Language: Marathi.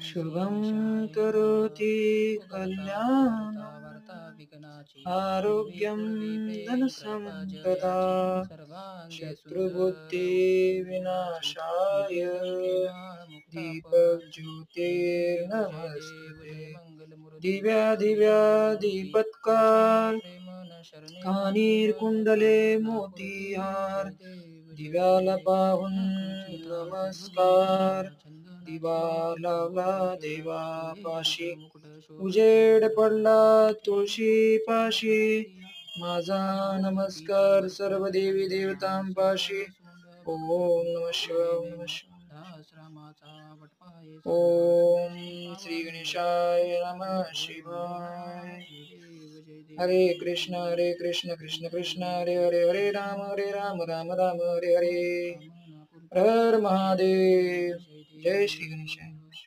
शुभं करोति कल्याणं आरोग्यं धनसम्पदा शत्रुबुद्धिविनाशाय दीपज्योतिर्नमस्ते दिव्या दिव्या दीपत्कार कानीरकुंडले मोतीहार दिव्याला पाहून नमस्कार दिवा लावला देवापाशी उजेड पडला तुळशी पाशी माझा नमस्कार सर्व देवी देवतांपाशी ओम नमः शिवाय ओम नमः शिवाय ओम श्री गणेशाय नमः शिवाय हरे कृष्ण कृष्ण कृष्ण हरे हरे हरे राम राम राम हरे हरे हर हर महादेव जय श्री गणेश।